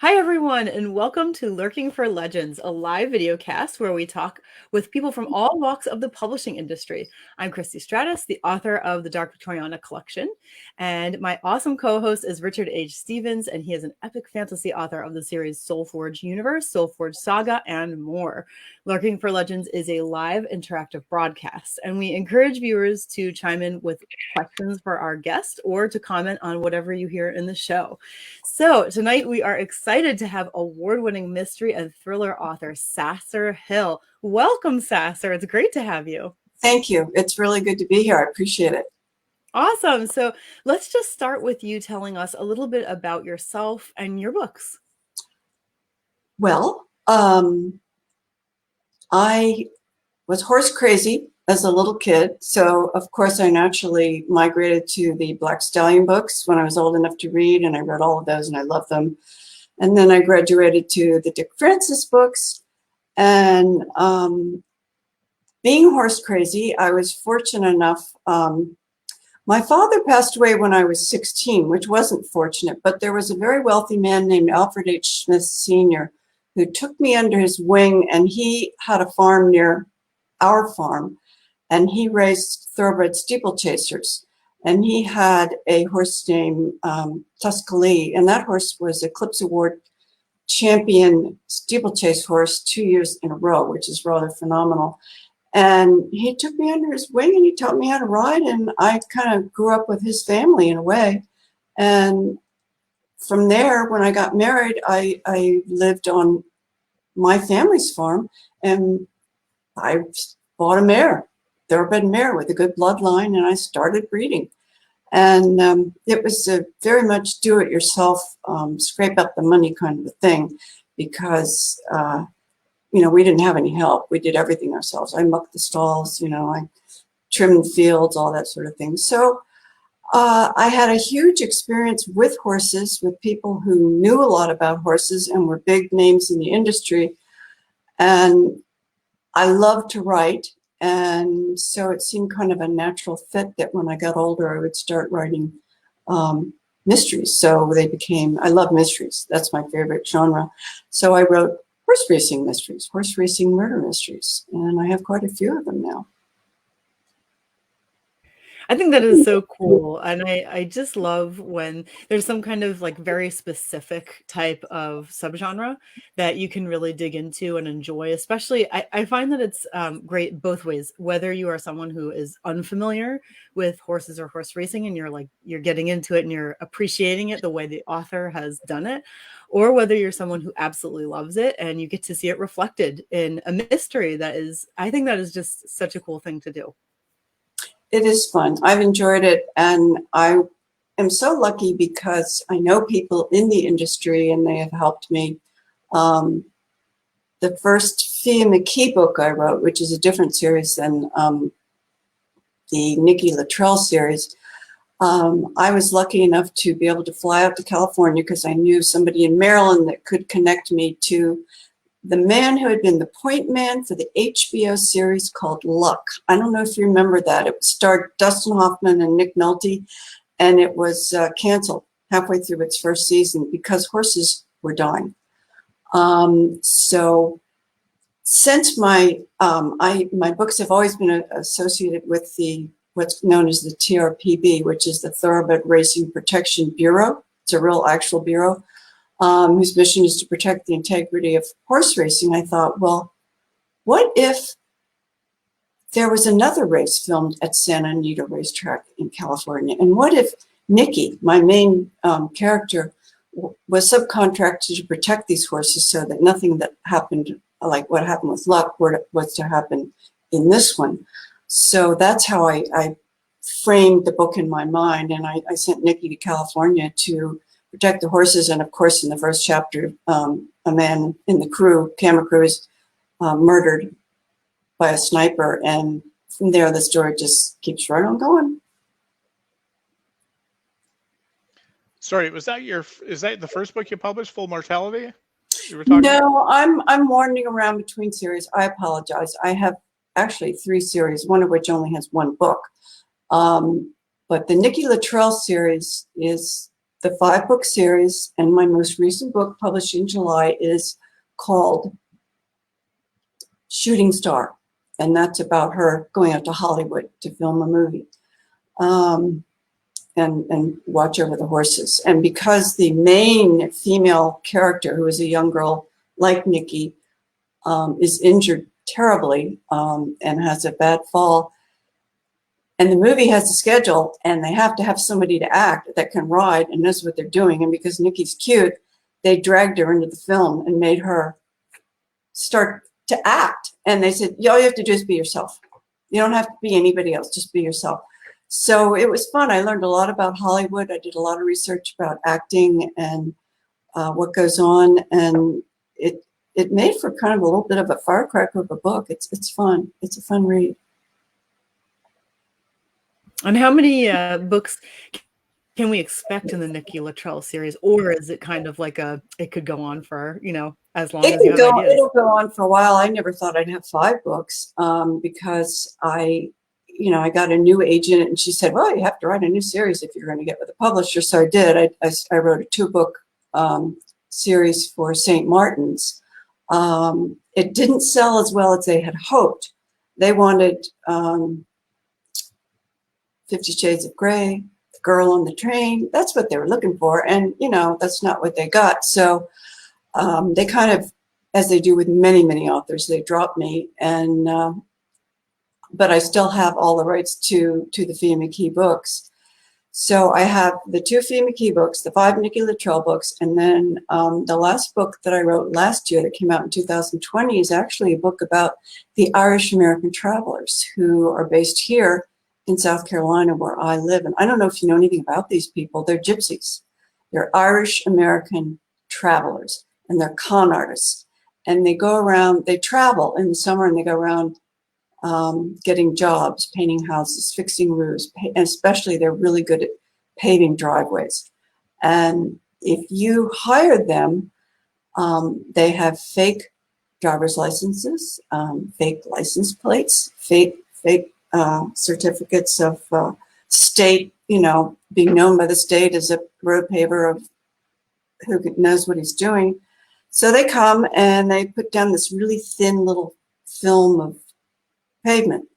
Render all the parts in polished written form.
Hi, everyone, and welcome to Lurking for Legends, a live video cast where we talk with people from all walks of the publishing industry. I'm Christy Stratus, the author of the Dark Victoriana collection, and my awesome co-host is Richard H. Stevens, and he is an epic fantasy author of the series Soulforge Universe, Soulforge Saga, and more. Lurking for Legends is a live interactive broadcast, and we encourage viewers to chime in with questions for our guest or to comment on whatever you hear in the show. So tonight we are excited to have award-winning mystery and thriller author Sasscer Hill. Welcome, Sasscer. It's great to have you. Thank you. It's really good to be here. I appreciate it. Awesome. So let's just start with you telling us a little bit about yourself and your books. Well, I was horse crazy as a little kid. So, of course, I naturally migrated to the Black Stallion books when I was old enough to read, and I read all of those and I loved them. And then I graduated to the Dick Francis books. And being horse crazy, I was fortunate enough. My father passed away when I was 16, which wasn't fortunate, but there was a very wealthy man named Alfred H. Smith Sr. who took me under his wing, and he had a farm near our farm, and he raised thoroughbred steeplechasers. And he had a horse named Tuscaloosa, and that horse was Eclipse Award champion steeplechase horse 2 years in a row, which is rather phenomenal. And he took me under his wing and he taught me how to ride. And I kind of grew up with his family in a way. And from there, when I got married, I lived on my family's farm and I bought a mare, thoroughbred mare with a good bloodline, and I started breeding. And it was a very much do-it-yourself, scrape up the money kind of a thing because we didn't have any help. We did everything ourselves. I mucked the stalls, I trimmed fields, all that sort of thing. So I had a huge experience with horses, with people who knew a lot about horses and were big names in the industry. And I loved to write. And so it seemed kind of a natural fit that when I got older, I would start writing mysteries. So I love mysteries. That's my favorite genre. So I wrote horse racing mysteries, horse racing murder mysteries, and I have quite a few of them now. I think that is so cool. And I just love when there's some kind of like very specific type of subgenre that you can really dig into and enjoy. Especially, I find that it's great both ways, whether you are someone who is unfamiliar with horses or horse racing and you're getting into it and you're appreciating it the way the author has done it, or whether you're someone who absolutely loves it and you get to see it reflected in a mystery I think that is just such a cool thing to do. It is fun. I've enjoyed it, and I am so lucky because I know people in the industry and they have helped me. The first Fia McKee book I wrote, which is a different series than the Nikki Latrelle series, I was lucky enough to be able to fly out to California because I knew somebody in Maryland that could connect me to the man who had been the point man for the HBO series called Luck. I don't know if you remember that. It starred Dustin Hoffman and Nick Nolte, and it was canceled halfway through its first season because horses were dying. So since my books have always been associated with what's known as the TRPB, which is the Thoroughbred Racing Protection Bureau. It's a real actual bureau. Whose mission is to protect the integrity of horse racing, I thought, well, what if there was another race filmed at Santa Anita Racetrack in California? And what if Nikki, my main character, was subcontracted to protect these horses so that nothing that happened, like what happened with Luck, was to happen in this one? So that's how I framed the book in my mind. And I sent Nikki to California to protect the horses. And of course, in the first chapter, a man in the camera crew, is murdered by a sniper. And from there, the story just keeps right on going. Sorry, is that the first book you published, Full Mortality? You were talking No, I'm wandering around between series. I apologize. I have actually 3 series, one of which only has 1 book. But the Nikki Latrelle series is the 5-book series, and my most recent book published in July is called Shooting Star. And that's about her going out to Hollywood to film a movie and watch over the horses. And because the main female character, who is a young girl like Nikki, is injured terribly and has a bad fall, and the movie has a schedule and they have to have somebody to act that can ride and knows what they're doing. And because Nikki's cute, they dragged her into the film and made her start to act. And they said, all you have to do is be yourself. You don't have to be anybody else, just be yourself. So it was fun. I learned a lot about Hollywood. I did a lot of research about acting and what goes on. And it made for kind of a little bit of a firecracker of a book. It's fun. It's a fun read. And how many books can we expect in the Nikki Latrelle series? Or is it kind of like it could go on for, as long as you have ideas? It'll go on for a while. I never thought I'd have 5 books because I got a new agent and she said, well, you have to write a new series if you're going to get with a publisher. So I did. I wrote a 2-book series for St. Martin's. It didn't sell as well as they had hoped. They wanted 50 Shades of Grey, The Girl on the Train. That's what they were looking for. And, that's not what they got. So they kind of, as they do with many, many authors, they dropped me. And but I still have all the rights to the Fia McKee books. So I have the 2 Fia McKee books, the 5 Nikki Latrelle books, and then the last book that I wrote last year that came out in 2020 is actually a book about the Irish American travelers who are based here in South Carolina where I live. And I don't know if you know anything about these people. They're gypsies. They're Irish American travelers, and they're con artists. And they go around, they travel in the summer, and they go around getting jobs, painting houses, fixing roofs, and especially they're really good at paving driveways. And if you hire them, they have fake driver's licenses, fake license plates, fake certificates of state, being known by the state as a road paver of who knows what he's doing. So they come and they put down this really thin little film of pavement,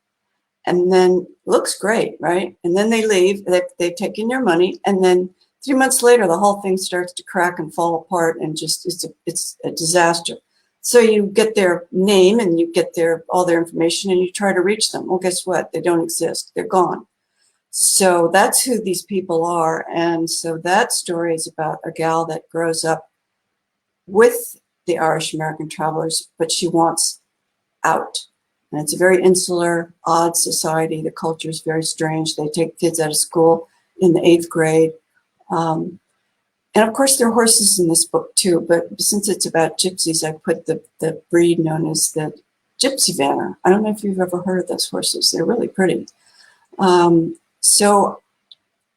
and then looks great, right? And then they leave. They've taken your money, and then 3 months later, the whole thing starts to crack and fall apart, and just it's a disaster. So you get their name and you get all their information, and you try to reach them. Well, guess what? They don't exist. They're gone. So that's who these people are. And so that story is about a gal that grows up with the Irish American travelers, but she wants out. And it's a very insular, odd society. The culture is very strange. They take kids out of school in the 8th grade. And of course, there are horses in this book too. But since it's about gypsies, I put the breed known as the Gypsy Vanner. I don't know if you've ever heard of those horses. They're really pretty. So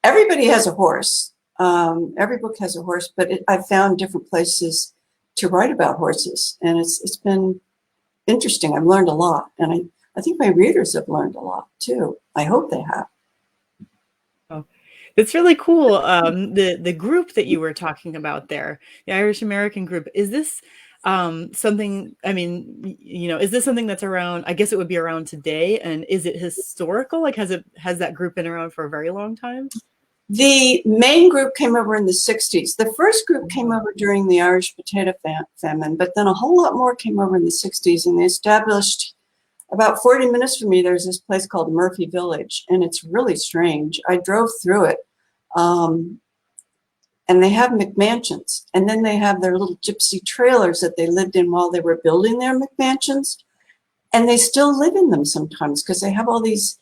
everybody has a horse. Every book has a horse, but I've found different places to write about horses. And it's been interesting. I've learned a lot, and I think my readers have learned a lot too. I hope they have. Oh, it's really cool. The group that you were talking about there, the Irish American group, is this something? I mean, is this something that's around? I guess it would be around today. And is it historical? Like, has that group been around for a very long time? The main group came over in the 60s. The first group came over during the Irish potato famine, but then a whole lot more came over in the 60s, and they established about 40 minutes from me. There's this place called Murphy Village, and it's really strange. I drove through it, and they have McMansions, and then they have their little gypsy trailers that they lived in while they were building their McMansions, and they still live in them sometimes because they have all these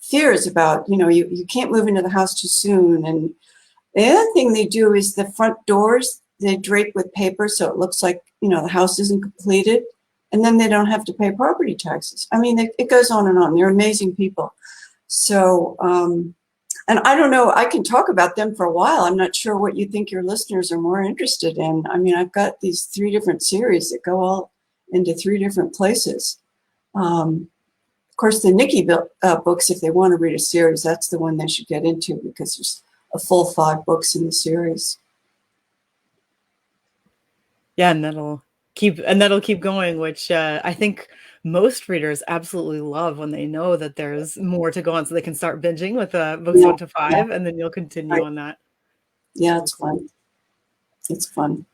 fears about, you can't move into the house too soon. And the other thing they do is the front doors, they drape with paper so it looks like, the house isn't completed, and then they don't have to pay property taxes. I mean, it goes on and on. They're amazing people. So, and I don't know, I can talk about them for a while. I'm not sure what you think your listeners are more interested in. I mean, I've got these 3 different series that go all into 3 different places. Of course, the Nikki books, if they want to read a series, that's the one they should get into because there's a full 5 books in the series. Yeah, and that'll keep going, which I think most readers absolutely love when they know that there's more to go on, so they can start binging with books Yeah, 1 to 5, and then you'll continue right. on that. Yeah, it's fun. It's fun.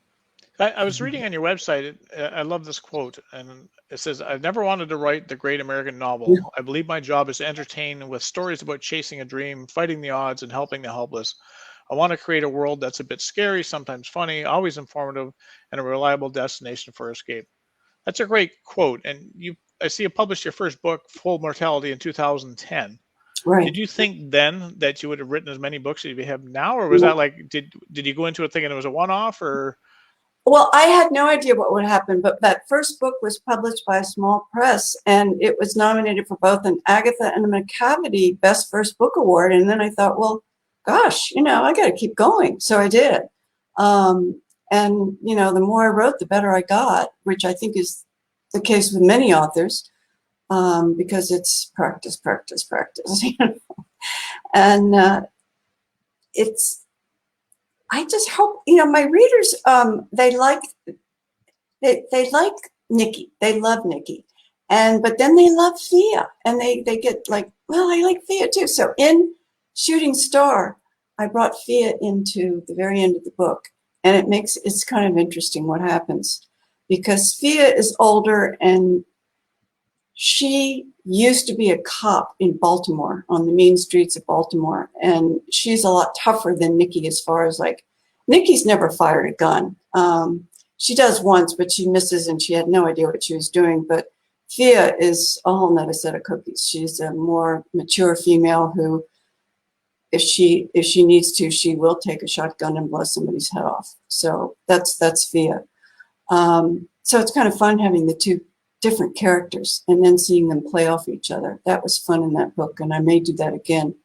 I was reading on your website. I love this quote, and it says, "I've never wanted to write the great American novel. I believe my job is to entertain with stories about chasing a dream, fighting the odds, and helping the helpless. I want to create a world that's a bit scary, sometimes funny, always informative, and a reliable destination for escape." That's a great quote. And I see you published your first book, Full Mortality, in 2010. Right. Did you think then that you would have written as many books as you have now, or was that like, did you go into it thinking it was a one-off, or? Well, I had no idea what would happen, but that first book was published by a small press, and it was nominated for both an Agatha and a Macavity Best First Book Award. And then I thought, well, gosh, I got to keep going. So I did. And, the more I wrote, the better I got, which I think is the case with many authors, because it's practice, practice, practice. And I just hope, my readers, they like Nikki. They love Nikki. But then they love Fia, and they get like, well, I like Fia too. So in Shooting Star, I brought Fia into the very end of the book, and it's kind of interesting what happens, because Fia is older, and she used to be a cop in Baltimore, on the mean streets of Baltimore. And she's a lot tougher than Nikki, as far as Nikki's never fired a gun. She does once, but she misses, and she had no idea what she was doing. But Fia is a whole nother set of cookies. She's a more mature female who, if she needs to, she will take a shotgun and blow somebody's head off. So that's Fia. So it's kind of fun having the two different characters and then seeing them play off each other. That was fun in that book, and I may do that again.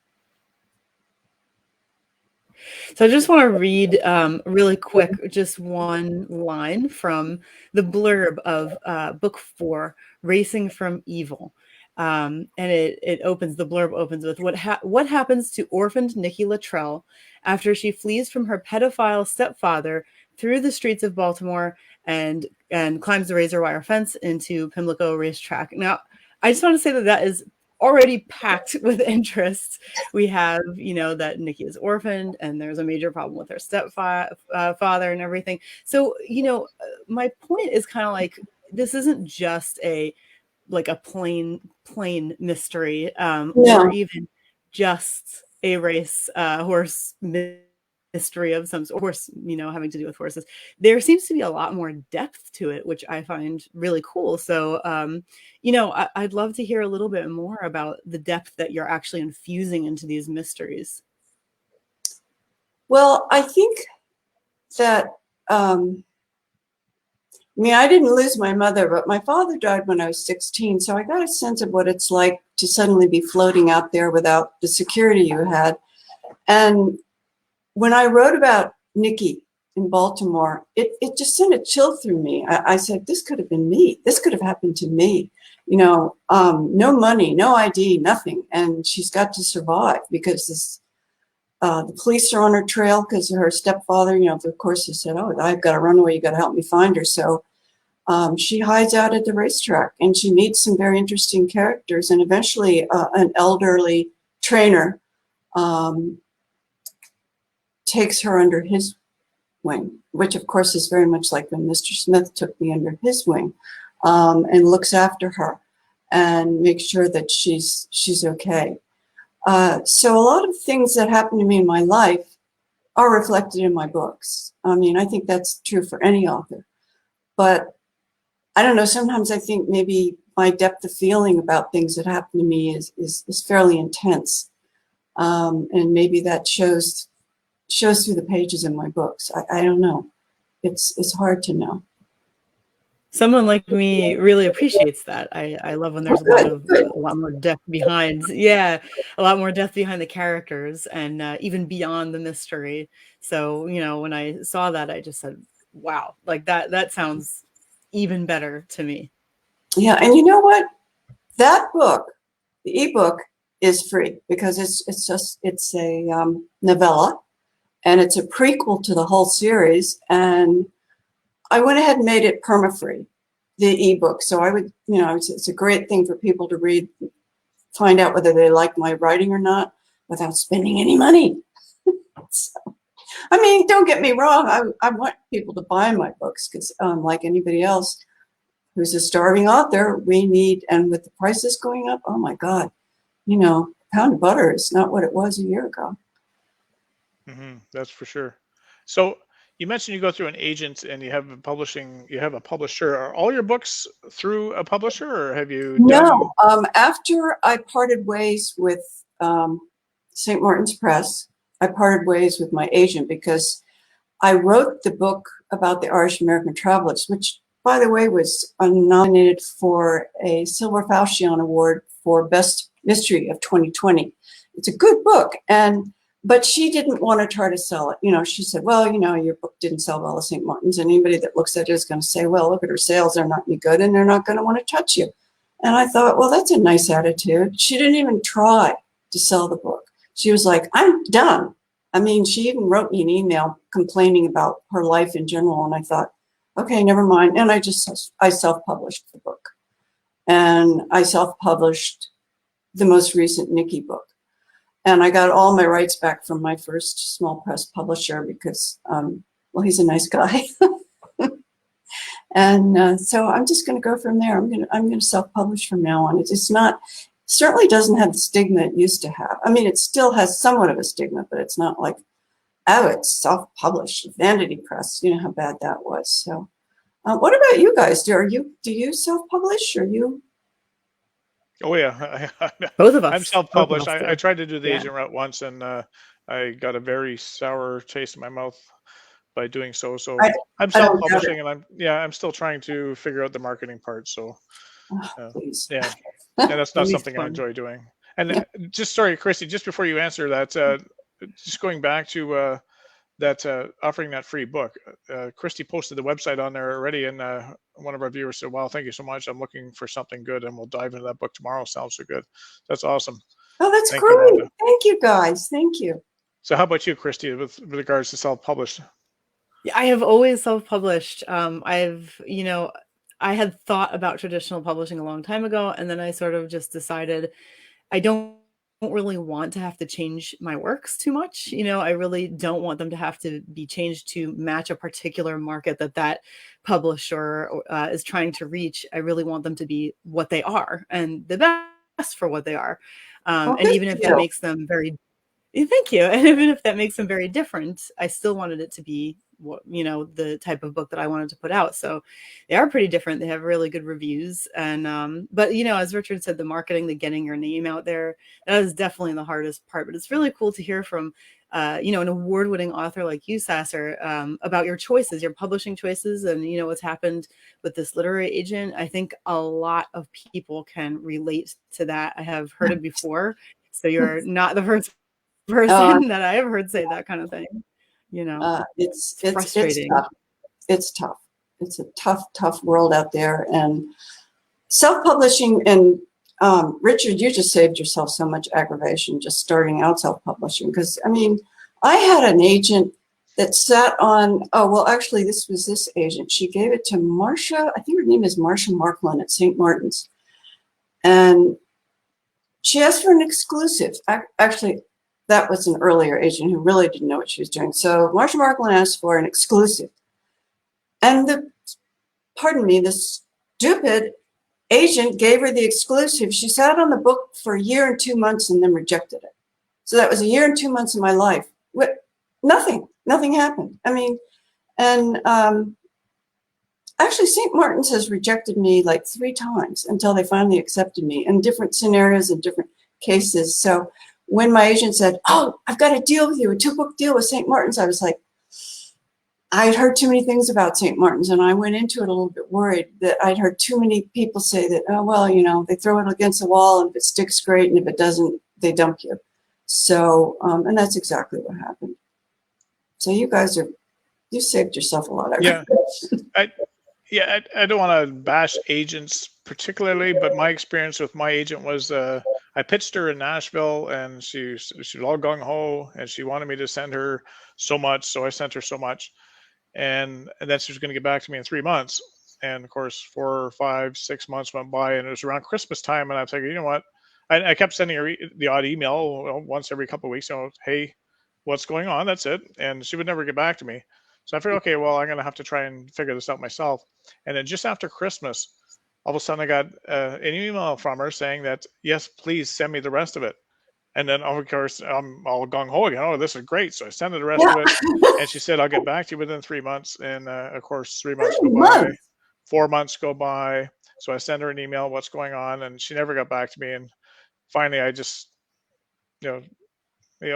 So I just want to read really quick just one line from the blurb of book 4, Racing from Evil. And the blurb opens with, what happens to orphaned Nikki Latrelle after she flees from her pedophile stepfather through the streets of Baltimore and climbs the razor wire fence into Pimlico racetrack. Now, I just want to say that is already packed with interest. We have, that Nikki is orphaned, and there's a major problem with her stepfather and everything. So, my point is kind of like, this isn't just a plain mystery, or even just a race horse mystery of some horse, having to do with horses. There seems to be a lot more depth to it, which I find really cool. So, I'd love to hear a little bit more about the depth that you're actually infusing into these mysteries. Well, I think that, I didn't lose my mother, but my father died when I was 16. So I got a sense of what it's like to suddenly be floating out there without the security you had. And when I wrote about Nikki in Baltimore, it just sent a chill through me. I said, this could have been me. This could have happened to me. No money, no ID, nothing. And she's got to survive because the police are on her trail because her stepfather, of course, he said, oh, I've got to run away. You got to help me find her. So she hides out at the racetrack, and she meets some very interesting characters. And eventually an elderly trainer takes her under his wing, which of course is very much like when Mr. Smith took me under his wing, and looks after her and makes sure that she's okay. So a lot of things that happen to me in my life are reflected in my books. I think that's true for any author. But I don't know, sometimes I think maybe my depth of feeling about things that happen to me is fairly intense. And maybe that shows through the pages in my books. I don't know. It's hard to know. Someone like me really appreciates that. I love when there's a lot more depth behind. Yeah, a lot more depth behind the characters, and even beyond the mystery. So, when I saw that, I just said, wow, like that sounds even better to me. Yeah, and you know what? That book, the ebook, is free because it's a novella, and it's a prequel to the whole series. And I went ahead and made it perma-free, the ebook. So I would, it's a great thing for people to read, find out whether they like my writing or not without spending any money. So, I mean, don't get me wrong. I want people to buy my books because like anybody else who's a starving author, we need, and with the prices going up, oh my God, a pound of butter is not what it was a year ago. That's for sure. So you mentioned you go through an agent and you have a publisher. Are all your books through a publisher, or have you done? No, after I parted ways with St. Martin's Press, I parted ways with my agent because I wrote the book about the Irish American travelers, which, by the way, was nominated for a Silver Falchion Award for Best Mystery of 2020. It's a good book, but she didn't want to try to sell it. She said, well, your book didn't sell well at St. Martin's, and anybody that looks at it is going to say, well, look at her sales, they're not any good, and they're not going to want to touch you. And I thought, well, that's a nice attitude. She didn't even try to sell the book. She was like, I'm done. I mean, she even wrote me an email complaining about her life in general, and I thought, okay, never mind. And I self-published the book. And I self-published the most recent Nikki book. And I got all my rights back from my first small press publisher because, well, he's a nice guy. And so I'm just going to go from there. I'm going to self-publish from now on. Certainly doesn't have the stigma it used to have. I mean, it still has somewhat of a stigma, but it's not like, oh, it's self-published, vanity press. You know how bad that was. So, what about you guys? Do you self-publish, or you? Oh yeah, Both of us. I'm self-published. I tried to do the agent route once, and I got a very sour taste in my mouth by doing so. So I'm self-publishing, and I'm still trying to figure out the marketing part. So yeah, and that's not something I enjoy doing. And sorry, Christy, just before you answer that, just going back to that offering that free book, Christy posted the website on there already, and one of our viewers said, wow, thank you so much, I'm looking for something good, and we'll dive into that book tomorrow. Sounds so good. That's awesome. Oh, that's great. Thank you, guys. Thank you. So how about you, Christy, with regards to self-published? Yeah, I have always self-published. I had thought about traditional publishing a long time ago, and then I sort of just decided I don't really want to have to change my works too much. I really don't want them to have to be changed to match a particular market that publisher is trying to reach. I really want them to be what they are and the best for what they are. And even if that makes them very, thank you. And even if that makes them very different, I still wanted it to be the type of book that I wanted to put out. So they are pretty different. They have really good reviews. And, but as Richard said, the marketing, the getting your name out there, that is definitely the hardest part, but it's really cool to hear from, an award-winning author like you, Sasscer, about your choices, your publishing choices, and, what's happened with this literary agent. I think a lot of people can relate to that. I have heard it before. So you're not the first person that I have heard say that kind of thing. It's frustrating. It's tough. It's a tough world out there. And self-publishing, and Richard, you just saved yourself so much aggravation just starting out self-publishing. Because, I mean, I had an agent that sat on, actually, this was this agent. She gave it to Marsha, I think her name is Marsha Marklin at St. Martin's. And she asked for an exclusive. Actually, that was an earlier agent who really didn't know what she was doing. So Marsha Marklin asked for an exclusive. And the stupid agent gave her the exclusive. She sat on the book for a year and 2 months and then rejected it. So that was a year and 2 months of my life. Nothing happened. I mean, and actually St. Martin's has rejected me like 3 times until they finally accepted me in different scenarios and different cases. So when my agent said, oh, I've got a deal with you, a 2-book deal with St. Martin's, I was like, I had heard too many things about St. Martin's, and I went into it a little bit worried that I'd heard too many people say that, oh, well, they throw it against the wall, and if it sticks, great, and if it doesn't, they dump you. So, and that's exactly what happened. So you saved yourself a lot. Yeah. I don't want to bash agents particularly, but my experience with my agent was I pitched her in Nashville, and she was all gung ho, and she wanted me to send her so much, so I sent her so much, and then she was going to get back to me in 3 months. And of course, 4, 5, 6 months went by, and it was around Christmas time, and I was like, you know what? I kept sending her the odd email once every couple of weeks, hey, what's going on? That's it. And she would never get back to me. So I figured, okay, well, I'm going to have to try and figure this out myself. And then just after Christmas, all of a sudden I got an email from her saying that, yes, please send me the rest of it. And then, of course, I'm all gung ho again. Oh, this is great. So I sent her the rest of it. And she said, I'll get back to you within 3 months. And of course, 3 months go by, 4 months go by. So I sent her an email, what's going on? And she never got back to me. And finally, I just,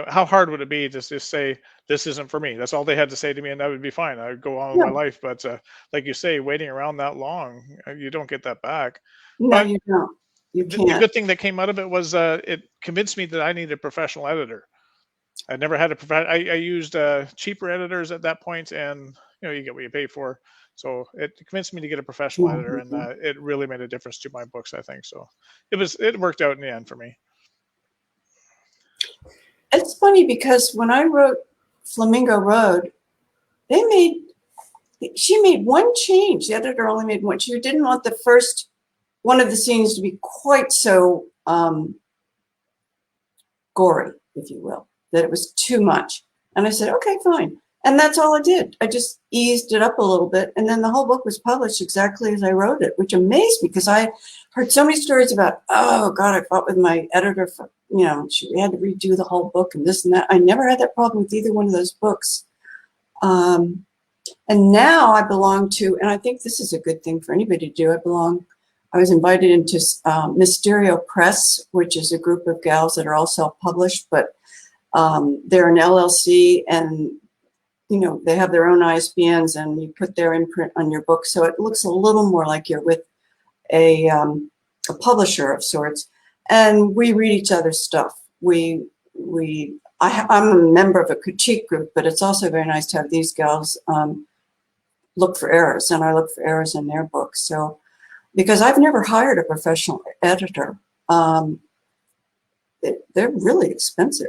how hard would it be to just say, this isn't for me? That's all they had to say to me, and that would be fine. I would go on with my life. But like you say, waiting around that long, you don't get that back. No, but you don't. You can't. The good thing that came out of it was it convinced me that I needed a professional editor. I never had a I used cheaper editors at that point, and you get what you pay for. So it convinced me to get a professional editor, and it really made a difference to my books, I think. So it worked out in the end for me. It's funny because when I wrote Flamingo Road, she made one change. The editor only made one. She didn't want the first one of the scenes to be quite so gory, if you will, that it was too much. And I said, okay, fine. And that's all I did. I just eased it up a little bit. And then the whole book was published exactly as I wrote it, which amazed me because I heard so many stories about, oh, God, I fought with my editor for, we had to redo the whole book and this and that. I never had that problem with either one of those books. And now I belong to, and I think this is a good thing for anybody to do. I was invited into Mysterio Press, which is a group of gals that are all self-published, but they're an LLC, and they have their own ISBNs, and you put their imprint on your book, so it looks a little more like you're with a publisher of sorts. And we read each other's stuff. I'm a member of a critique group, but it's also very nice to have these gals look for errors, and I look for errors in their books. So, because I've never hired a professional editor, they're really expensive.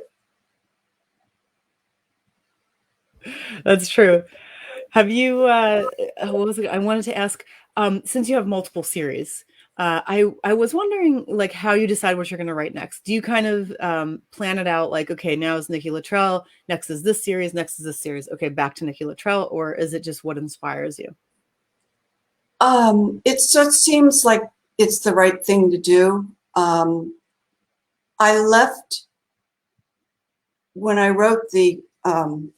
That's true. Have you, what was it? I wanted to ask, since you have multiple series, I was wondering like how you decide what you're going to write next. Do you kind of plan it out like, okay, now is Nikki Latrelle, next is this series, next is this series, okay, back to Nikki Latrelle, or is it just what inspires you? It seems like it's the right thing to do. I left, when I wrote the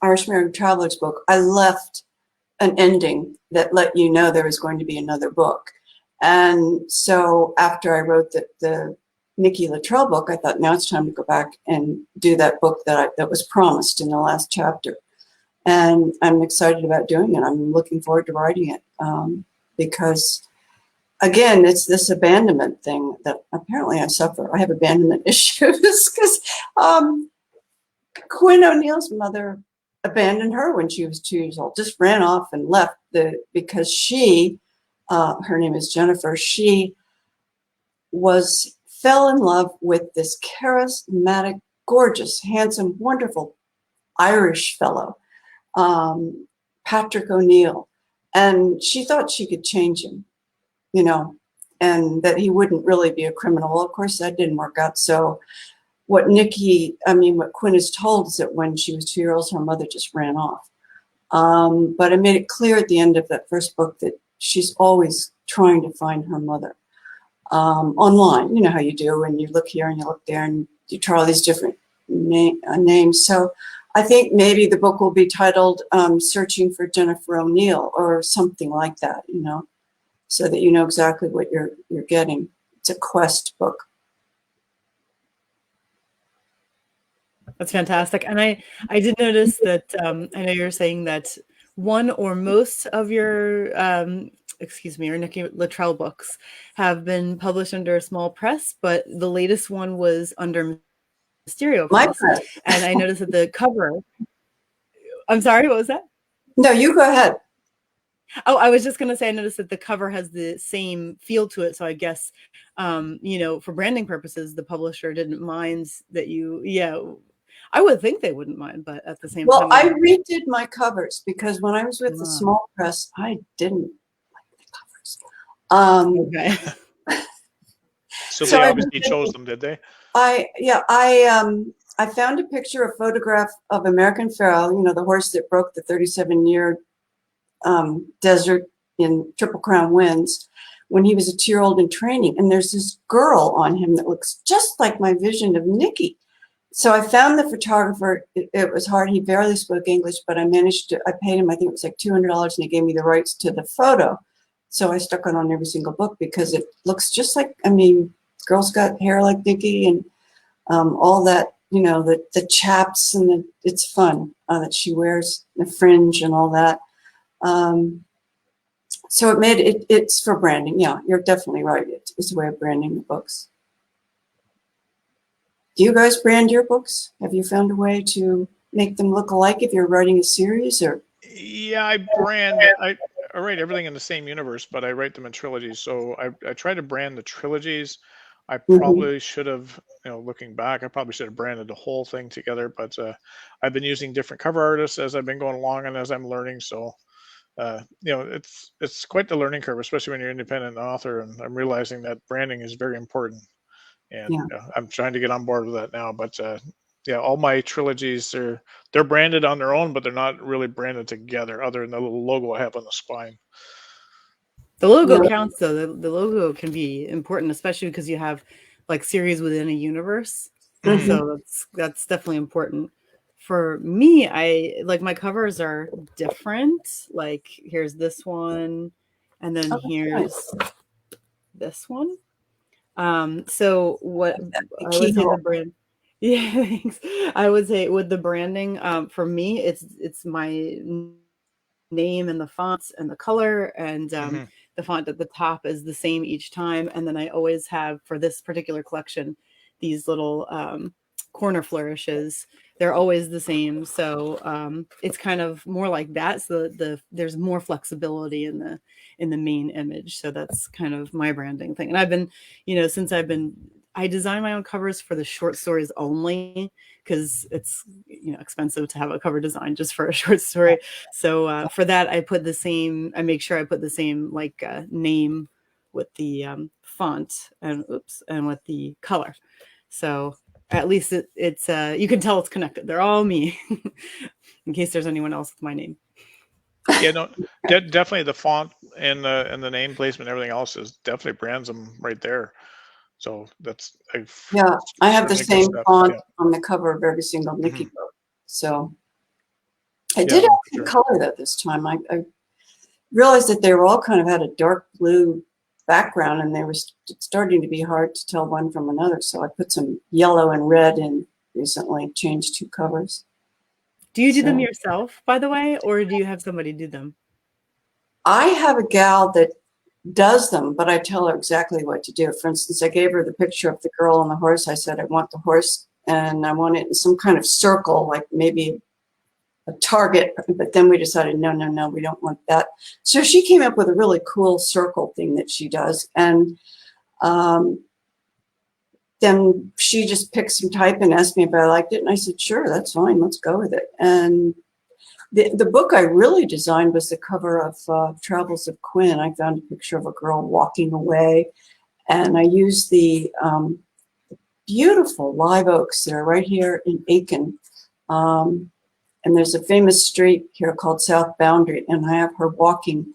Irish American Travelers book, I left an ending that let you know there was going to be another book. And so after I wrote the Nikki Latrelle book, I thought now it's time to go back and do that book that was promised in the last chapter. And I'm excited about doing it. I'm looking forward to writing it because, again, it's this abandonment thing that apparently I suffer. I have abandonment issues because Quinn O'Neill's mother abandoned her when she was 2 years old, just ran off and left because she, her name is Jennifer, she fell in love with this charismatic, gorgeous, handsome, wonderful Irish fellow, Patrick O'Neill. And she thought she could change him, and that he wouldn't really be a criminal. Well, of course, that didn't work out. So what Quinn is told is that when she was 2 years old, her mother just ran off. But I made it clear at the end of that first book that she's always trying to find her mother online. You know how you do, and you look here and you look there and you try all these different names. So I think maybe the book will be titled Searching for Jennifer O'Neill or something like that, so that you know exactly what you're getting. It's a quest book. That's fantastic. And I did notice that I know you're saying that one or most of your your Nikki Latrelle books have been published under a small press, but the latest one was under Mysterio Press. And I noticed that the cover, I'm sorry, what was that? No, you go ahead. Oh, I was just going to say, I noticed that the cover has the same feel to it. So I guess, for branding purposes, the publisher didn't mind that I would think they wouldn't mind, but at the same Well, time, I redid my covers because when I was with the Ah. small press, I didn't like the covers. Okay. So So they I obviously redid chose them. them, did they? I found a picture, a photograph of American Pharoah, the horse that broke the 37-year desert in Triple Crown winds when he was a 2-year-old in training. And there's this girl on him that looks just like my vision of Nikki. So I found the photographer. It was hard. He barely spoke English, but I paid him, I think it was like $200, and he gave me the rights to the photo. So I stuck it on every single book because it looks just like, girl's got hair like Nikki and all that, the chaps, and it's fun that she wears the fringe and all that. So it's for branding. Yeah, you're definitely right. It's a way of branding the books. Do you guys brand your books? Have you found a way to make them look alike if you're writing a series? Or Yeah, I write everything in the same universe, but I write them in trilogies. So I try to brand the trilogies. I probably should have, looking back, I probably should have branded the whole thing together. But I've been using different cover artists as I've been going along and as I'm learning. So it's quite the learning curve, especially when you're an independent author. And I'm realizing that branding is very important. And I'm trying to get on board with that now. But all my trilogies they're branded on their own, but they're not really branded together, other than the little logo I have on the spine. The logo counts, though. The logo can be important, especially because you have like series within a universe. So that's definitely important. For me, I like my covers are different. Like here's this one, and then here's this one. So what I would say the brand, thanks. I would say with the branding, for me, it's my name and the fonts and the color, and the font at the top is the same each time. And then I always have, for this particular collection, these little corner flourishes. They're always the same. So it's kind of more like that. So there's more flexibility in the main image. So that's kind of my branding thing. And I've been, I design my own covers for the short stories only because it's expensive to have a cover design just for a short story. So for that, I make sure I put the same name with the font and with the color. So at least it's you can tell it's connected. They're all me in case there's anyone else with my name. Yeah, no, definitely the font and the name placement, everything else is definitely brands them right there. So that's I have the same font on the cover of every single Nikki book. So I did have some color though this time. I realized that they were all kind of had a dark blue background, and they were starting to be hard to tell one from another. So I put some yellow and red in recently, changed 2 covers. Do you do them yourself, by the way, or do you have somebody do them? I have a gal that does them, but I tell her exactly what to do. For instance, I gave her the picture of the girl on the horse. I said, I want the horse and I want it in some kind of circle, like maybe a target, but then we decided, no, we don't want that. So she came up with a really cool circle thing that she does. And then she just picked some type and asked me if I liked it. And I said, sure, that's fine. Let's go with it. And the book I really designed was the cover of Travels of Quinn. I found a picture of a girl walking away, and I used the beautiful live oaks that are right here in Aiken. And there's a famous street here called South Boundary, and I have her walking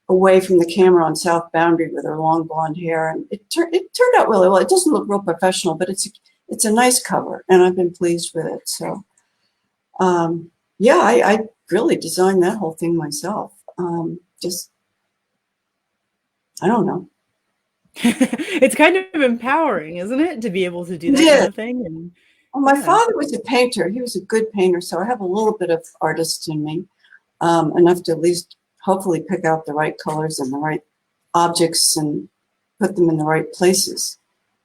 away from the camera on South Boundary with her long blonde hair. And it turned out really well. It doesn't look real professional, but it's a nice cover, and I've been pleased with it. So I really designed that whole thing myself. I don't know. It's kind of empowering, isn't it, to be able to do that kind of thing? And well, my father was a painter. He was a good painter, so I have a little bit of artist in me, enough to at least hopefully pick out the right colors and the right objects and put them in the right places,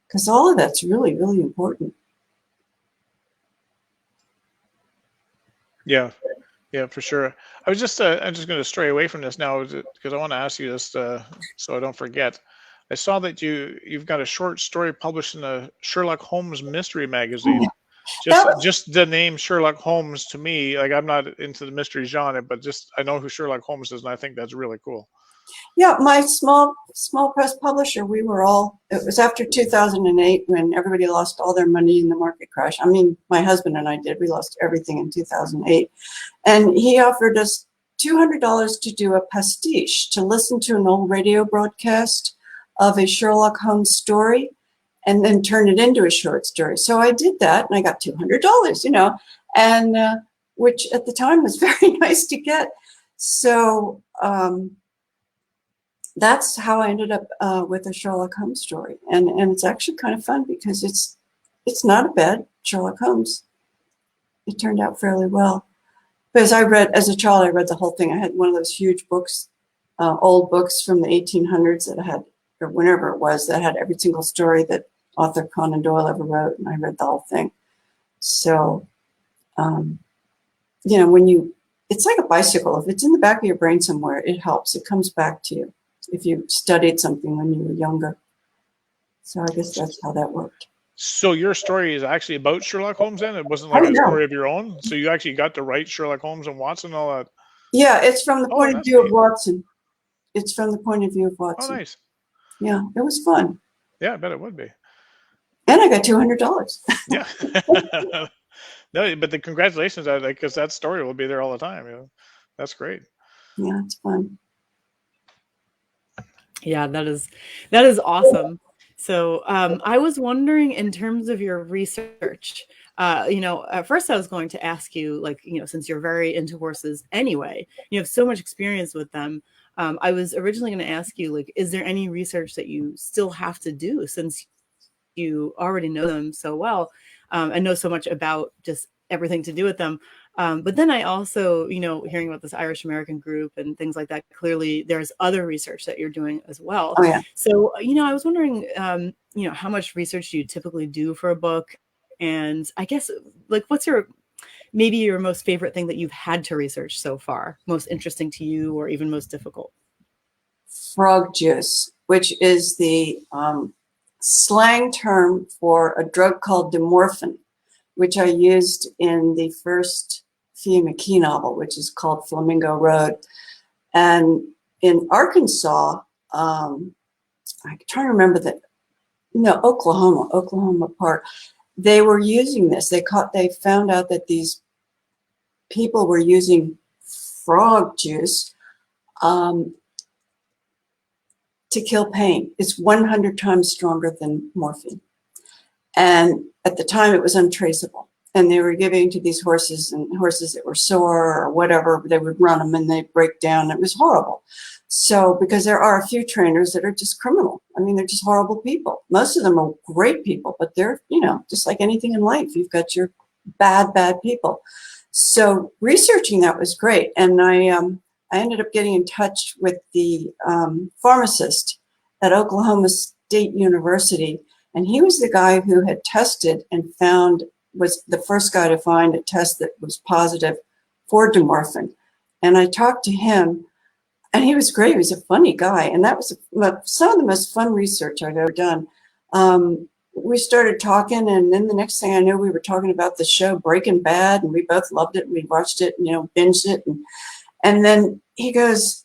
because all of that's really, really important. Yeah. Yeah, for sure. I'm just going to stray away from this now because I want to ask you this so I don't forget. I saw that you've got a short story published in the Sherlock Holmes mystery magazine. That was, Just the name Sherlock Holmes to me, like I'm not into the mystery genre, but just I know who Sherlock Holmes is, and I think that's really cool. yeah, my small press publisher, we were all, it was after 2008 when everybody lost all their money in the market crash. I mean, my husband and I did. We lost everything in 2008. And he offered us $200 to do a pastiche, to listen to an old radio broadcast of a Sherlock Holmes story and then turn it into a short story. So I did that and I got $200, you know, and which at the time was very nice to get. So that's how I ended up with a Sherlock Holmes story. And it's actually kind of fun because it's not a bad Sherlock Holmes. It turned out fairly well. Because I read, as a child, I read the whole thing. I had one of those huge books, old books from the 1800s that had, or whenever it was, that had every single story that author Conan Doyle ever wrote, and I read the whole thing. So, you know, it's like a bicycle. If it's in the back of your brain somewhere, it helps. It comes back to you if you studied something when you were younger. So I guess that's how that worked. So your story is actually about Sherlock Holmes then? It wasn't like a story of your own? So you actually got to write Sherlock Holmes and Watson and all that? Yeah, it's from the point of view of Watson. It's from the point of view of Watson. Oh, nice. Yeah, it was fun. Yeah, I bet it would be. And I got $200. Yeah. No, but the congratulations, because that story will be there all the time. You know? That's great. Yeah, it's fun. Yeah, that is awesome. So I was wondering, in terms of your research, you know, at first I was going to ask you, like, you know, since you're very into horses anyway, you have so much experience with them. I was originally going to ask you, like, is there any research that you still have to do since you already know them so well and know so much about just everything to do with them? But then I also, you know, hearing about this Irish American group and things like that, clearly there's other research that you're doing as well. Oh, yeah. So, you know, I was wondering, you know, how much research do you typically do for a book? And I guess, like, what's maybe your most favorite thing that you've had to research so far, most interesting to you or even most difficult? Frog juice, which is the slang term for a drug called dimorphin, which I used in the first Fia McKee novel, which is called Flamingo Road. And in Arkansas, I'm trying to remember Oklahoma Park, they were using this. They found out that these people were using frog juice to kill pain. It's 100 times stronger than morphine. And at the time it was untraceable. And they were giving to these horses, and horses that were sore or whatever, they would run them and they'd break down. It was horrible. So, because there are a few trainers that are just criminal. I mean, they're just horrible people. Most of them are great people, but they're, you know, just like anything in life, you've got your bad people. So researching that was great. And I ended up getting in touch with the pharmacist at Oklahoma State University. And he was the guy who had tested and was the first guy to find a test that was positive for dimorphin. And I talked to him, and he was great. He was a funny guy. And that was some of the most fun research I've ever done. We started talking, and then the next thing I knew, we were talking about the show Breaking Bad, and we both loved it, and we watched it, and, you know, binged it. And then he goes,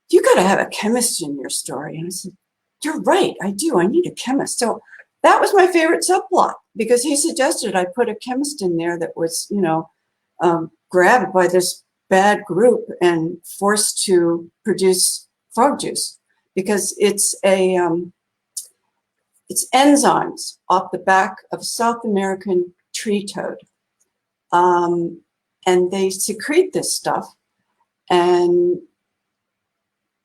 "You got to have a chemist in your story." And I said, "You're right, I do. I need a chemist." So that was my favorite subplot, because he suggested I put a chemist in there that was, you know, grabbed by this bad group and forced to produce frog juice, because it's enzymes off the back of South American tree toad. And they secrete this stuff, and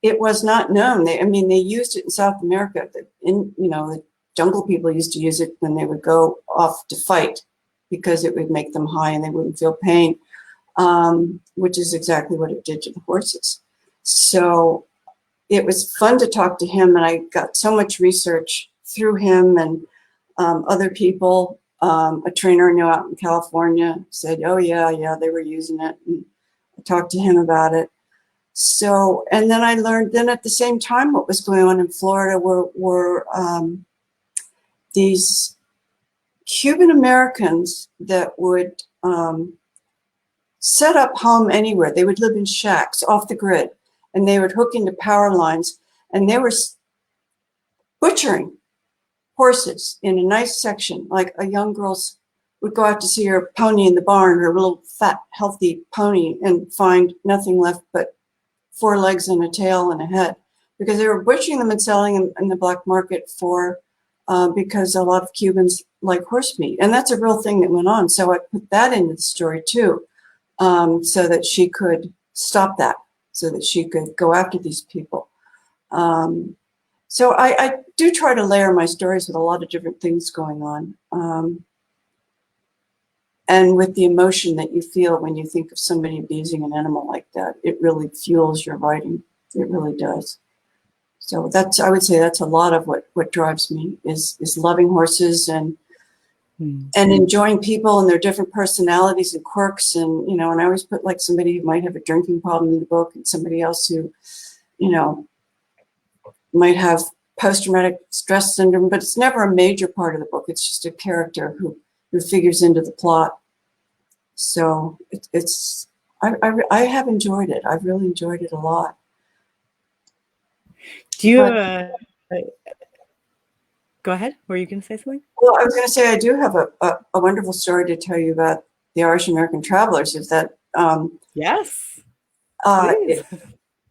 it was not known. They used it in South America. The jungle people used to use it when they would go off to fight, because it would make them high and they wouldn't feel pain, which is exactly what it did to the horses. So it was fun to talk to him, and I got so much research through him and other people. A trainer I knew out in California said, "Oh yeah, they were using it." And I talked to him about it. So, and then I learned then at the same time what was going on in Florida were these Cuban Americans that would set up home anywhere. They would live in shacks off the grid, and they would hook into power lines, and they were butchering horses in a nice section. Like a young girl would go out to see her pony in the barn, her little fat, healthy pony, and find nothing left but 4 legs and a tail and a head, because they were butchering them and selling them in the black market for because a lot of Cubans like horse meat, and that's a real thing that went on. So I put that into the story too, so that she could stop that, so that she could go after these people. So I do try to layer my stories with a lot of different things going on, and with the emotion that you feel when you think of somebody abusing an animal like that. It really fuels your writing. It really does. So that's, I would say that's a lot of what drives me is loving horses and enjoying people and their different personalities and quirks. And, you know, and I always put like somebody who might have a drinking problem in the book, and somebody else who, you know, might have post-traumatic stress syndrome, but it's never a major part of the book. It's just a character who figures into the plot. So I have enjoyed it. I've really enjoyed it a lot. Do you go ahead? Were you going to say something? Well, I was going to say I do have a wonderful story to tell you about the Irish American Travelers. Is that yes?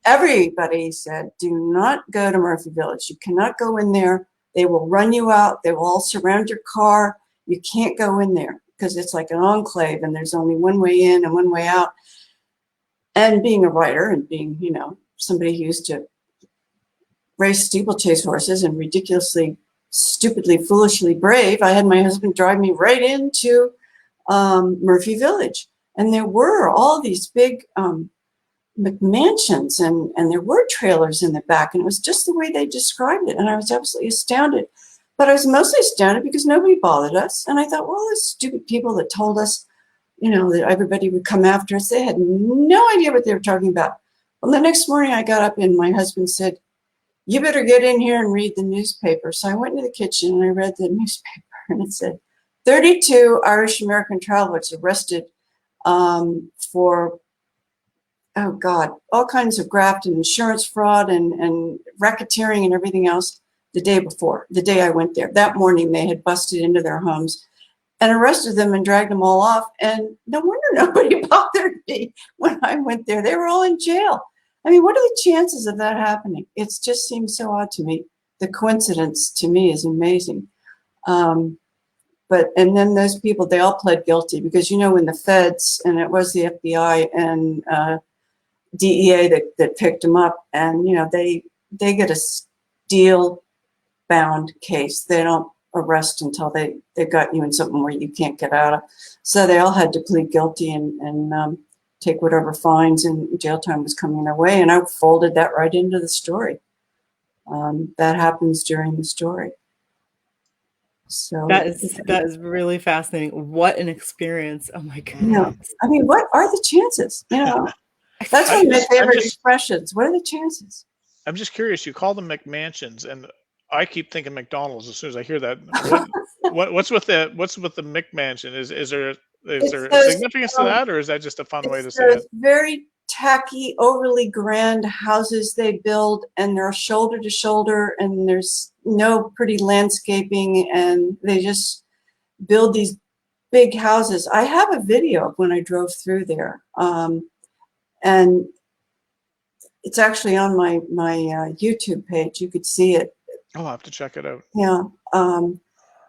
Everybody said, do not go to Murphy Village. You cannot go in there. They will run you out. They will all surround your car. You can't go in there because it's like an enclave and there's only one way in and one way out. And being a writer and being, you know, somebody who used to race steeplechase horses and ridiculously, stupidly, foolishly brave, I had my husband drive me right into Murphy Village. And there were all these big McMansions and there were trailers in the back, and it was just the way they described it, and I was absolutely astounded. But I was mostly astounded because nobody bothered us, and I thought, well, those stupid people that told us, you know, that everybody would come after us, they had no idea what they were talking about. Well, the next morning I got up and my husband said, you better get in here and read the newspaper. So I went into the kitchen and I read the newspaper, and it said 32 Irish American travelers arrested for, oh God, all kinds of graft and insurance fraud and racketeering and everything else the day before, the day I went there. That morning they had busted into their homes and arrested them and dragged them all off. And no wonder nobody bothered me when I went there. They were all in jail. I mean, what are the chances of that happening? It just seems so odd to me. The coincidence to me is amazing. And then those people, they all pled guilty because, you know, when the feds, and it was the FBI and DEA that picked them up, and, you know, they get a steel-bound case. They don't arrest until they got you in something where you can't get out of. So they all had to plead guilty and take whatever fines, and jail time was coming their way. And I folded that right into the story. That happens during the story. So that is really fascinating. What an experience! Oh my goodness. You know, I mean, what are the chances? You know, that's one of my favorite expressions. What are the chances? I'm just curious. You call them McMansions, and I keep thinking McDonald's as soon as I hear that. What's with the McMansion? Is there significance to that, or is that just a fun way to say it? Very tacky, overly grand houses they build, and they're shoulder to shoulder, and there's no pretty landscaping, and they just build these big houses. I have a video of when I drove through there, and it's actually on my YouTube page. You could see it. I'll have to check it out. Yeah.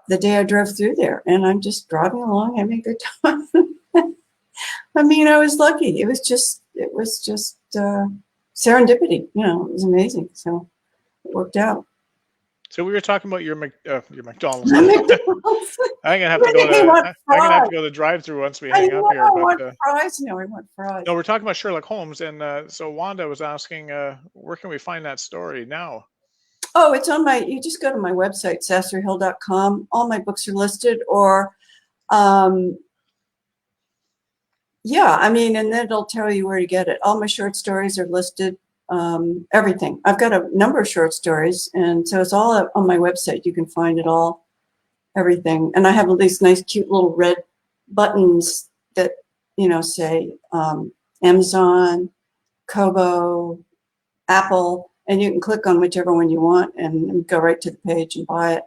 The day I drove through there, and I'm just driving along, having a good time. I mean, I was lucky. It was just serendipity. You know, it was amazing. So it worked out. So we were talking about your McDonald's. I'm gonna have to go to the drive-through once we hang up here. I want fries. No, I want fries. No, we're talking about Sherlock Holmes, and so Wanda was asking, where can we find that story now? Oh, it's on you just go to my website, sasserhill.com. All my books are listed, or Yeah, I mean, and then it'll tell you where to get it. All my short stories are listed, everything. I've got a number of short stories, and so it's all up on my website. You can find it all, everything. And I have all these nice, cute little red buttons that, you know, say Amazon, Kobo, Apple, and you can click on whichever one you want and go right to the page and buy it.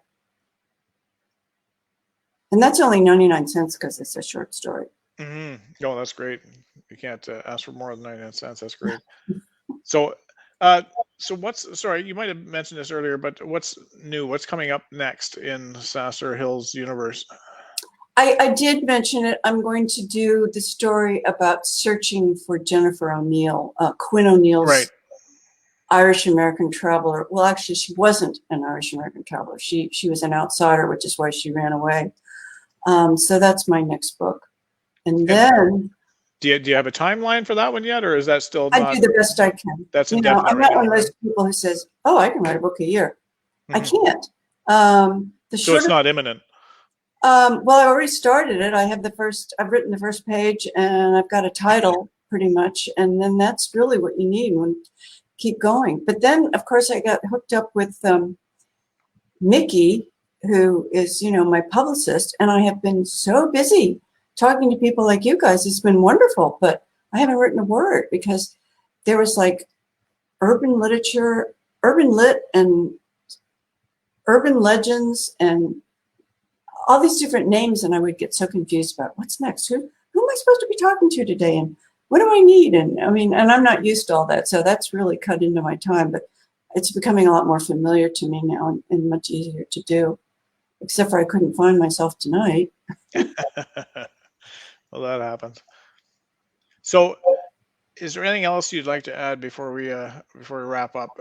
And that's only 99 cents because it's a short story. Oh, that's great. You can't ask for more than 99 cents. That's great. So, sorry, you might have mentioned this earlier, but what's new? What's coming up next in Sasscer Hill's universe? I did mention it. I'm going to do the story about searching for Jennifer O'Neill, Quinn O'Neill's Right. Irish American traveler. Well, actually, she wasn't an Irish American traveler. She was an outsider, which is why she ran away. So that's my next book. And then do you have a timeline for that one yet, or is that still not? I do the best I can. That's you know, indefinite. I'm not one of those people who says, "Oh, I can write a book a year." I can't. So it's not imminent. Well, I already started it. I've written the first page, and I've got a title pretty much, and then that's really what you need when keep going. But then, of course, I got hooked up with Nikki, who is, you know, my publicist, and I have been so busy talking to people like you guys. It's been wonderful, but I haven't written a word because there was like urban literature, urban lit, and urban legends, and all these different names, and I would get so confused about what's next. Who am I supposed to be talking to today, and what do I need? And I mean, and I'm not used to all that, so that's really cut into my time. But it's becoming a lot more familiar to me now, and much easier to do. Except for I couldn't find myself tonight. Well, that happens. So, is there anything else you'd like to add before we wrap up?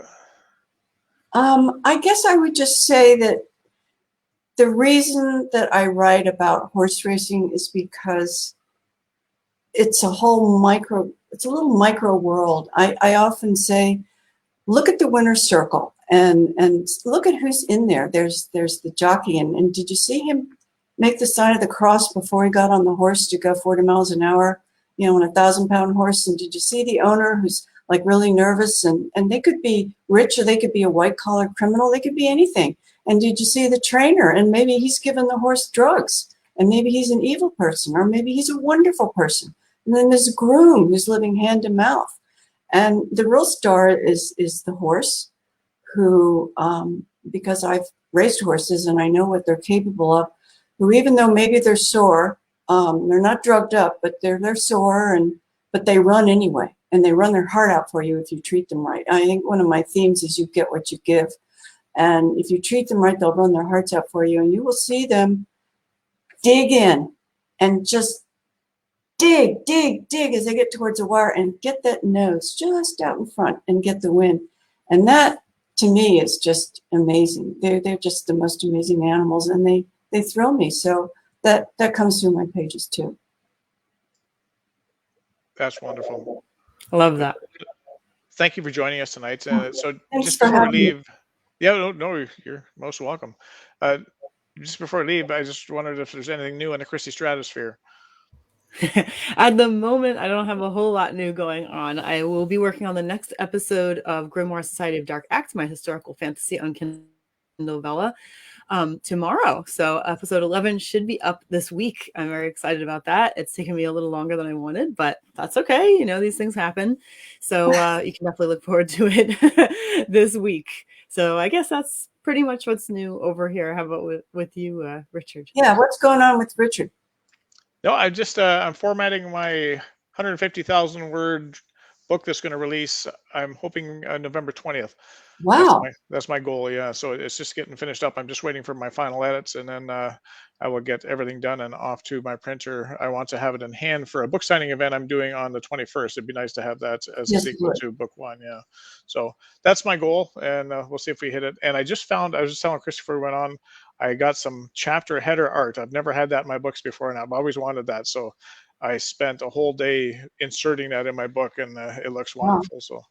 I guess I would just say that the reason that I write about horse racing is because it's a little micro world. I often say, look at the winner's circle and look at who's in there. There's the jockey, and did you see him make the sign of the cross before he got on the horse to go 40 miles an hour, you know, on a 1,000-pound horse? And did you see the owner who's like really nervous, and they could be rich, or they could be a white-collar criminal, they could be anything. And did you see the trainer? And maybe he's given the horse drugs, and maybe he's an evil person, or maybe he's a wonderful person. And then there's a groom who's living hand to mouth. And the real star is the horse, who, because I've raced horses and I know what they're capable of, who, even though maybe they're sore, they're not drugged up, but they're sore, but they run anyway, and they run their heart out for you if you treat them right. I think one of my themes is you get what you give. And if you treat them right, they'll run their hearts out for you, and you will see them dig in and just dig as they get towards the wire and get that nose just out in front and get the win. And that, to me, is just amazing. They're just the most amazing animals, and they thrill me. So that comes through my pages too. That's wonderful. I love that. Thank you for joining us tonight. So Thanks just for before we having me. leave, yeah, no, you're most welcome. Just before I leave, I just wondered if there's anything new in the Christie stratosphere. At the moment, I don't have a whole lot new going on. I will be working on the next episode of Grimoire Society of Dark Acts, my historical fantasy on Kindle novella, tomorrow. So episode 11 should be up this week. I'm very excited about that. It's taken me a little longer than I wanted, but that's okay. You know, these things happen. So you can definitely look forward to it this week. So I guess that's pretty much what's new over here. How about with you, Richard? Yeah, what's going on with Richard? No, I just I'm formatting my 150,000 word book that's going to release. I'm hoping November 20th. Wow. That's my goal. Yeah. So it's just getting finished up. I'm just waiting for my final edits, and then I will get everything done and off to my printer. I want to have it in hand for a book signing event I'm doing on the 21st. It'd be nice to have that as a sequel to book one. Yeah. So that's my goal, and we'll see if we hit it. And I was just telling Christopher went on, I got some chapter header art. I've never had that in my books before, and I've always wanted that. So I spent a whole day inserting that in my book, and it looks wonderful. So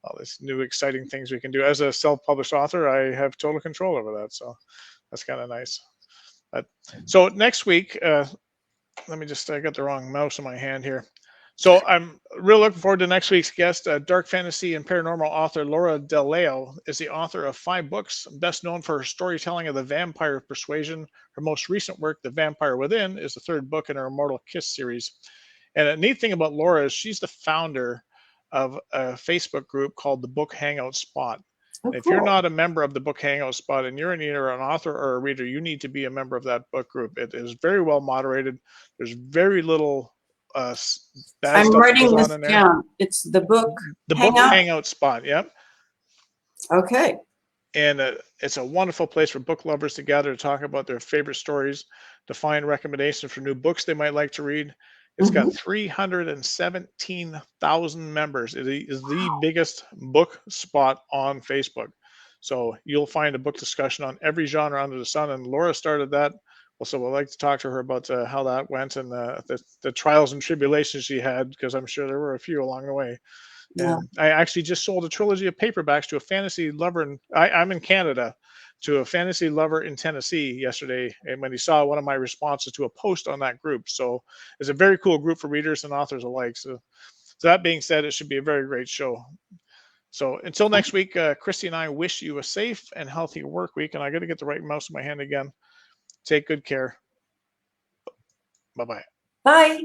all these new exciting things we can do. As a self-published author, I have total control over that. So that's kind of nice. So next week, let me just, I got the wrong mouse in my hand here. So I'm real looking forward to next week's guest. Dark fantasy and paranormal author Laura Deleo is the author of 5 books, best known for her storytelling of the Vampire Persuasion. Her most recent work, The Vampire Within, is the 3rd book in her Immortal Kiss series. And a neat thing about Laura is she's the founder of a Facebook group called the Book Hangout Spot. Oh, If you're cool. not a member of the Book Hangout Spot and you're either an author or a reader, you need to be a member of that book group. It is very well moderated. There's very little bad I'm stuff that writing goes on this in there. down. It's the book The Book Hangout. Hangout Spot, yep. Okay. And it's a wonderful place for book lovers to gather to talk about their favorite stories, to find recommendations for new books they might like to read. It's got 317,000 members. It is the biggest book spot on Facebook. So you'll find a book discussion on every genre under the sun. And Laura started that. Well, so we'd like to talk to her about how that went and the trials and tribulations she had, because I'm sure there were a few along the way. Yeah. And I actually just sold a trilogy of paperbacks to a fantasy lover, and I'm in Canada, to a fantasy lover in Tennessee yesterday, and when he saw one of my responses to a post on that group. So it's a very cool group for readers and authors alike. So that being said, it should be a very great show. So until next week, Christy and I wish you a safe and healthy work week, and I got to get the right mouse in my hand again. Take good care. Bye-bye. Bye.